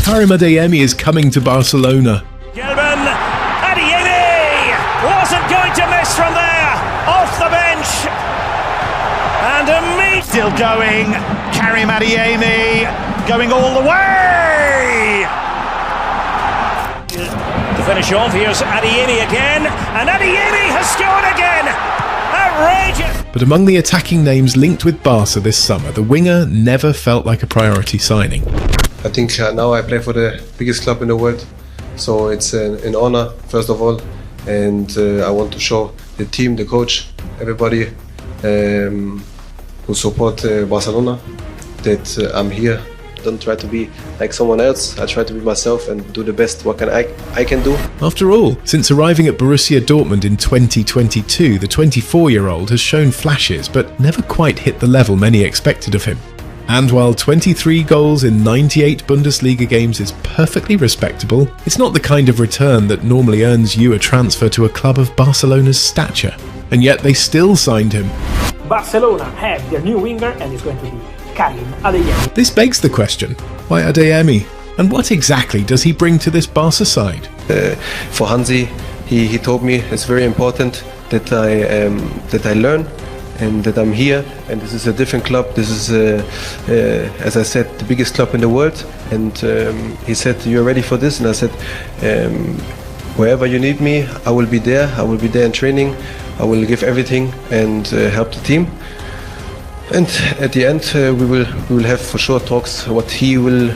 Karim Adeyemi is coming to Barcelona. Adeyemi wasn't going to miss from there, off the bench, and still going. Karim Adeyemi going all the way. To finish off, here's Adeyemi again, and Adeyemi has scored again. Outrageous! But among the attacking names linked with Barca this summer, the winger never felt like a priority signing. I think now I play for the biggest club in the world, so it's an honor, first of all, and I want to show the team, the coach, everybody who support Barcelona that I'm here. Don't try to be like someone else. I try to be myself and do the best what I can do. After all, since arriving at Borussia Dortmund in 2022, the 24-year-old has shown flashes but never quite hit the level many expected of him. And while 23 goals in 98 Bundesliga games is perfectly respectable, it's not the kind of return that normally earns you a transfer to a club of Barcelona's stature. And yet they still signed him. Barcelona have their new winger and it's going to be Karim Adeyemi. This begs the question, why Adeyemi? And what exactly does he bring to this Barca side? For Hansi, he told me it's very important that I learn and that I'm here, and this is a different club. This is, as I said, the biggest club in the world. And he said, "You're ready for this?" And I said, "Wherever you need me, I will be there. I will be there in training. I will give everything and help the team." And at the end, we will have for sure talks what he will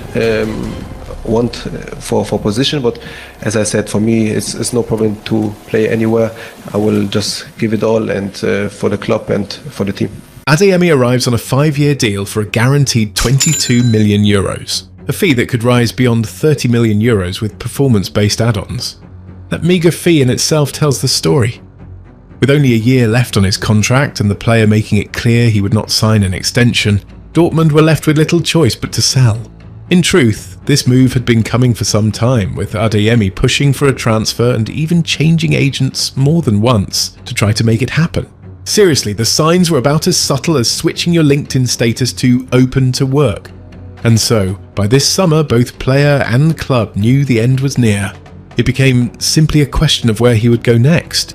want for position. But as I said, for me, it's no problem to play anywhere. I will just give it all, and for the club and for the team. Adeyemi arrives on a 5-year deal for a guaranteed €22 million, a fee that could rise beyond €30 million with performance-based add-ons. That meagre fee in itself tells the story. With only a year left on his contract and the player making it clear he would not sign an extension, Dortmund were left with little choice but to sell. In truth, this move had been coming for some time, with Adeyemi pushing for a transfer and even changing agents more than once to try to make it happen. Seriously, the signs were about as subtle as switching your LinkedIn status to open to work. And so, by this summer, both player and club knew the end was near. It became simply a question of where he would go next.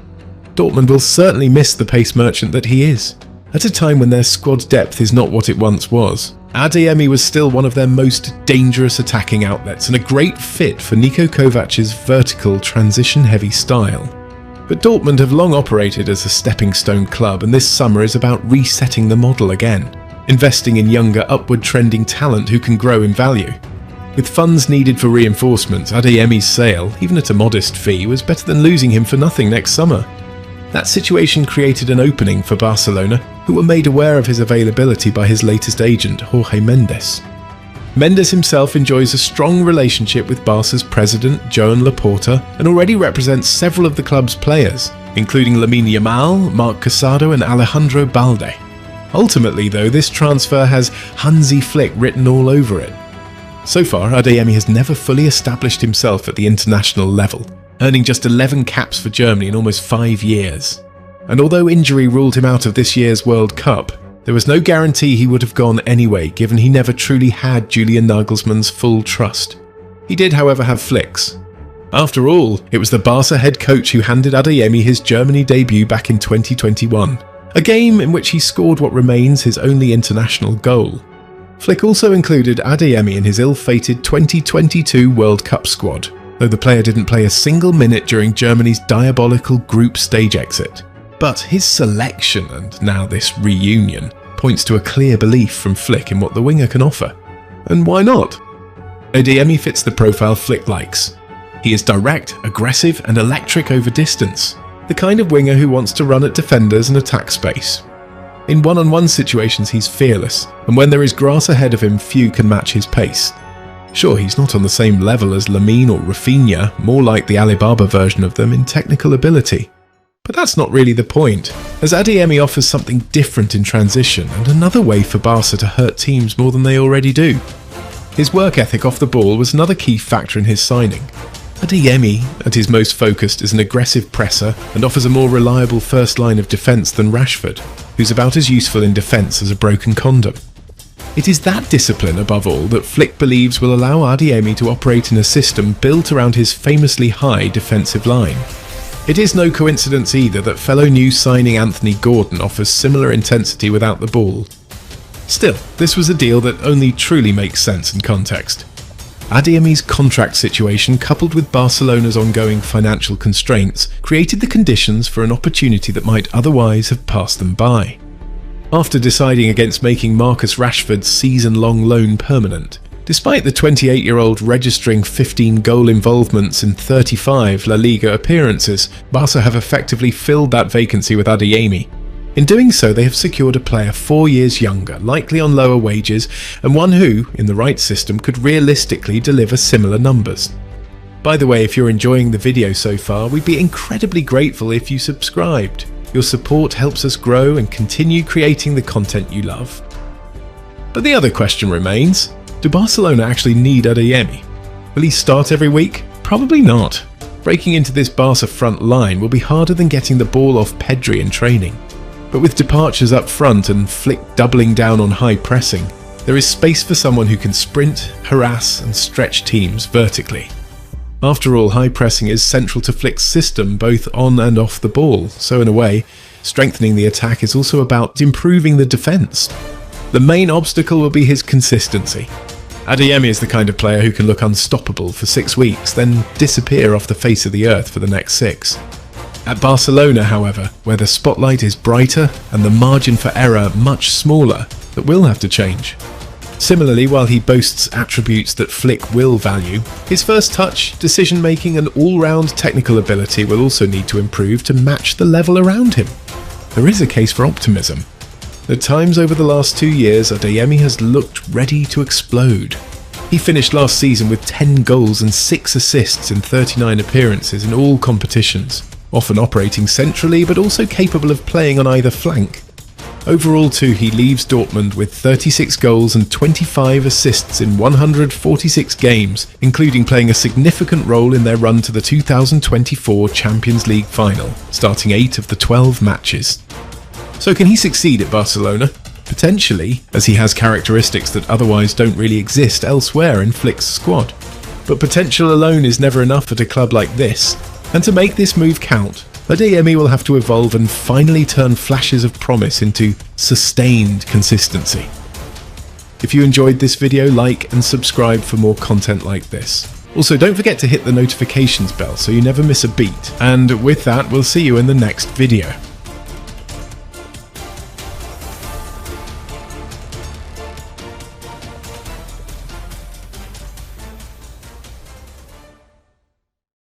Dortmund will certainly miss the pace merchant that he is. At a time when their squad depth is not what it once was, Adeyemi was still one of their most dangerous attacking outlets and a great fit for Niko Kovac's vertical, transition-heavy style. But Dortmund have long operated as a stepping stone club, and this summer is about resetting the model again, investing in younger, upward-trending talent who can grow in value. With funds needed for reinforcements, Adeyemi's sale, even at a modest fee, was better than losing him for nothing next summer. That situation created an opening for Barcelona, who were made aware of his availability by his latest agent, Jorge Mendes. Mendes himself enjoys a strong relationship with Barca's president, Joan Laporta, and already represents several of the club's players, including Lamine Yamal, Marc Casado and Alejandro Balde. Ultimately, though, this transfer has Hansi Flick written all over it. So far, Adeyemi has never fully established himself at the international level, earning just 11 caps for Germany in almost 5 years. And although injury ruled him out of this year's World Cup, there was no guarantee he would have gone anyway, given he never truly had Julian Nagelsmann's full trust. He did, however, have Flick's. After all, it was the Barca head coach who handed Adeyemi his Germany debut back in 2021, a game in which he scored what remains his only international goal. Flick also included Adeyemi in his ill-fated 2022 World Cup squad, though the player didn't play a single minute during Germany's diabolical group stage exit. But his selection, and now this reunion, points to a clear belief from Flick in what the winger can offer. And why not? Adeyemi fits the profile Flick likes. He is direct, aggressive and electric over distance, the kind of winger who wants to run at defenders and attack space. In one-on-one situations he's fearless, and when there is grass ahead of him few can match his pace. Sure, he's not on the same level as Lamine or Rafinha, more like the Alibaba version of them in technical ability. But that's not really the point, as Adeyemi offers something different in transition and another way for Barca to hurt teams more than they already do. His work ethic off the ball was another key factor in his signing. Adeyemi, at his most focused, is an aggressive presser and offers a more reliable first line of defence than Rashford, who's about as useful in defence as a broken condom. It is that discipline, above all, that Flick believes will allow Adeyemi to operate in a system built around his famously high defensive line. It is no coincidence either that fellow new signing Anthony Gordon offers similar intensity without the ball. Still, this was a deal that only truly makes sense in context. Adeyemi's contract situation, coupled with Barcelona's ongoing financial constraints, created the conditions for an opportunity that might otherwise have passed them by. After deciding against making Marcus Rashford's season-long loan permanent, despite the 28-year-old registering 15 goal involvements in 35 La Liga appearances, Barca have effectively filled that vacancy with Adeyemi. In doing so, they have secured a player 4 years younger, likely on lower wages, and one who, in the right system, could realistically deliver similar numbers. By the way, if you're enjoying the video so far, we'd be incredibly grateful if you subscribed. Your support helps us grow and continue creating the content you love. But the other question remains, do Barcelona actually need Adeyemi? Will he start every week? Probably not. Breaking into this Barca front line will be harder than getting the ball off Pedri in training. But with departures up front and Flick doubling down on high pressing, there is space for someone who can sprint, harass and stretch teams vertically. After all, high pressing is central to Flick's system both on and off the ball, so in a way, strengthening the attack is also about improving the defence. The main obstacle will be his consistency. Adeyemi is the kind of player who can look unstoppable for 6 weeks, then disappear off the face of the earth for the next 6. At Barcelona, however, where the spotlight is brighter and the margin for error much smaller, that will have to change. Similarly, while he boasts attributes that Flick will value, his first touch, decision-making and all-round technical ability will also need to improve to match the level around him. There is a case for optimism. At times over the last 2 years, Adeyemi has looked ready to explode. He finished last season with 10 goals and 6 assists in 39 appearances in all competitions, often operating centrally but also capable of playing on either flank. Overall too, he leaves Dortmund with 36 goals and 25 assists in 146 games, including playing a significant role in their run to the 2024 Champions League final, starting 8 of the 12 matches. So can he succeed at Barcelona? Potentially, as he has characteristics that otherwise don't really exist elsewhere in Flick's squad. But potential alone is never enough at a club like this, and to make this move count, Adeyemi will have to evolve and finally turn flashes of promise into sustained consistency. If you enjoyed this video, like and subscribe for more content like this. Also, don't forget to hit the notifications bell so you never miss a beat. And with that, we'll see you in the next video.